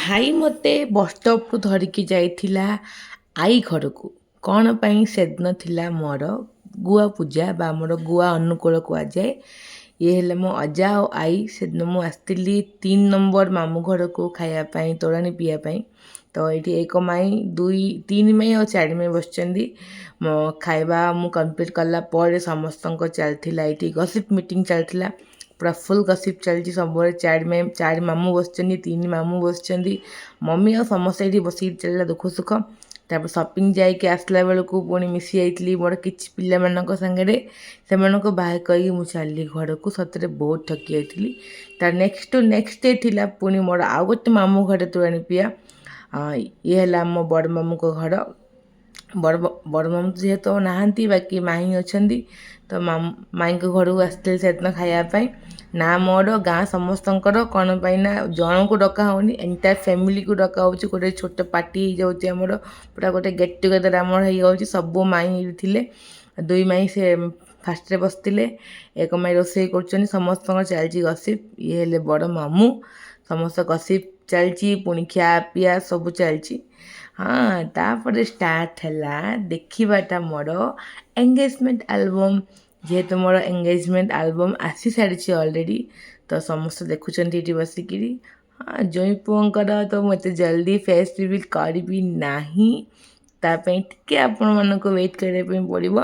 ଭାଇ ମୋତେ ବସ୍ଷ୍ଟପ୍ରୁ ଧରିକି ଯାଇଥିଲା ଆଈ ଘରକୁ। କ'ଣ ପାଇଁ ସେଦିନ ଥିଲା ମୋର ଗୁଆ ପୂଜା ବା ଆମର ଗୁଆ ଅନୁକୂଳ କୁହାଯାଏ। ଇଏ ହେଲେ ମୋ ଅଜା ଆଉ ଆଈ। ସେଦିନ ମୁଁ ଆସିଥିଲି 3 ନମ୍ବର ମାମୁଁ ଘରକୁ ଖାଇବା ପାଇଁ, ତୋରାଣି ପିଇବା ପାଇଁ। ତ ଏଇଠି 1 ମାଇଁ 3 ମାଇଁ ଆଉ 4 ମାଇଁ ବସିଛନ୍ତି। ମୋ ଖାଇବା ମୁଁ କମ୍ପ୍ଲିଟ୍ କଲା ପରେ ସମସ୍ତଙ୍କ ଚାଲିଥିଲା ଏଇଠି ଗସିପ୍ ମିଟିଂ ଚାଲିଥିଲା। ପୁରା ଫୁଲ୍ ଗସିପ୍ ଚାଲିଛି ସବୁବେଳେ। 4 ମାମୁଁ ବସିଛନ୍ତି, 3 ମାମୁଁ ବସିଛନ୍ତି, ମମି ଆଉ ସମସ୍ତେ ଏଇଠି ବସିକି ଚାଲିଲା ଦୁଃଖ ସୁଖ। ତାପରେ ସପିଂ ଯାଇକି ଆସିଲା ବେଳକୁ ପୁଣି ମିଶି ଯାଇଥିଲି ମୋର କିଛି ପିଲାମାନଙ୍କ ସାଙ୍ଗରେ। ସେମାନଙ୍କୁ ବାହାର କରିକି ମୁଁ ଚାଲିଲି ଘରକୁ। ସତରେ ବହୁତ ଠକି ଯାଇଥିଲି। ତାର ନେକ୍ସଟ ଡେ ଥିଲା ପୁଣି ମୋର ଆଉ ଗୋଟେ ମାମୁଁ ଘରେ ତୋରାଣି ପିଆ। ଇଏ ହେଲା ଆମ ବଡ଼ ମାମୁଁଙ୍କ ଘର। ବଡ଼ ମାମୁଁ ଯେହେତୁ ନାହାନ୍ତି, ବାକି ମାଇଁ ଅଛନ୍ତି। ତ ମାଇଁଙ୍କ ଘରକୁ ଆସିଥିଲି ସେଦିନ ଖାଇବା ପାଇଁ। ନା ମୋର ଗାଁ ସମସ୍ତଙ୍କର, କ'ଣ ପାଇଁ ନା ଜଣଙ୍କୁ ଡକା ହେଉନି, ଏଣ୍ଟାୟାର ଫ୍ୟାମିଲିକୁ ଡକା ହେଉଛି। ଗୋଟେ ଛୋଟ ପାର୍ଟି ହେଇଯାଉଛି ଆମର, ପୁରା ଗୋଟେ ଗେଟ୍ ଟୁଗେଦର୍ ଆମର ହେଇଯାଉଛି। ସବୁ ମାଇଁ ଥିଲେ। 2 ମାଇଁ ସେ ଫାଷ୍ଟରେ ବସିଥିଲେ, 1 ମାଇଁ ରୋଷେଇ କରୁଛନ୍ତି, ସମସ୍ତଙ୍କର ଚାଲିଛି ଗସିପ୍। ଇଏ ହେଲେ ବଡ଼ ମାମୁଁ, ସମସ୍ତ ଗସିପ୍ ଚାଲିଛି, ପୁଣି ଖିଆ ପିଆ ସବୁ ଚାଲିଛି। ତାପରେ ଷ୍ଟାର୍ଟ ହେଲା ଦେଖିବାଟା ମୋର ଏଙ୍ଗେଜମେଣ୍ଟ ଆଲବମ୍। ଯେହେତୁ ମୋର ଏଙ୍ଗେଜମେଣ୍ଟ ଆଲବମ୍ ଆସି ସାରିଛି ଅଲରେଡ଼ି, ତ ସମସ୍ତେ ଦେଖୁଛନ୍ତି ଏଠି ବସିକିରି। ଜଇଁ ପୁଅଙ୍କର ତ ମୁଁ ଏତେ ଜଲ୍ଦି ଫେସ୍ ରିଭିଲ୍ କରିବି ନାହିଁ, ତା ପାଇଁ ଟିକେ ଆପଣମାନଙ୍କୁ ୱେଟ୍ କରିବା ପାଇଁ ପଡ଼ିବ।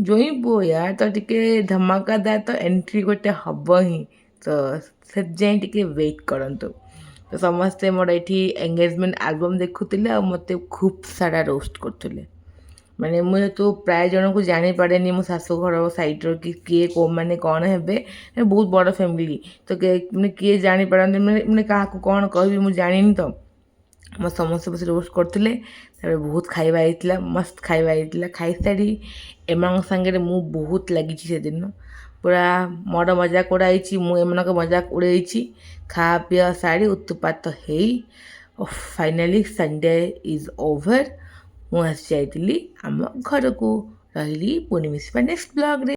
ଜଇଁ ପୁଅ ୟାର ତ ଟିକେ ଧମାକାଦାର ତ ଏଣ୍ଟ୍ରି ଗୋଟେ ହେବ ହିଁ, ତ ସେଥିପାଇଁ ଟିକେ ୱେଟ୍ କରନ୍ତୁ। ତ ସମସ୍ତେ ମୋର ଏଠି ଏଙ୍ଗେଜମେଣ୍ଟ ଆଲବମ୍ ଦେଖୁଥିଲେ ଆଉ ମୋତେ ଖୁବ୍ ସାରା ରୋଷ୍ଟ କରୁଥିଲେ। ମାନେ ମୁଁ ଯେହେତୁ ପ୍ରାୟ ଜଣଙ୍କୁ ଜାଣିପାରେନି ମୋ ଶାଶୁଘର ସାଇଡ଼୍ର କି କିଏ କେଉଁମାନେ କ'ଣ ହେବେ। ବହୁତ ବଡ଼ ଫ୍ୟାମିଲି, ତ କିଏ ଜାଣିପାରନ୍ତି, ମାନେ କାହାକୁ କ'ଣ କହିବି ମୁଁ ଜାଣିନି। ତ ମୋ ସମସ୍ତେ ବସି ରୋଷ୍ଟ କରୁଥିଲେ। ତାପରେ ବହୁତ ଖାଇବା ହେଇଥିଲା, ମସ୍ତ ଖାଇବା ହେଇଥିଲା। ଖାଇସାରି ଏମାନଙ୍କ ସାଙ୍ଗରେ ମୁଁ ବହୁତ ଲାଗିଛି ସେଦିନ। ପୁରା ମୋର ମଜାକ ଉଡ଼ାଇଛି, ମୁଁ ଏମାନଙ୍କ ମଜାକ ଉଡ଼େଇଛି। ଖାଆ ପିଆ ସାରି ଉତ୍ତୁପାତ ହେଇ ଫାଇନାଲି ସଣ୍ଡେ ଇଜ୍ ଓଭର୍। ମୁଁ ଆସି ଯାଇଥିଲି ଆମ ଘରକୁ। ରହିଲି, ପୁଣି ମିଶିବା ନେକ୍ସଟ ବ୍ଲଗ୍ରେ।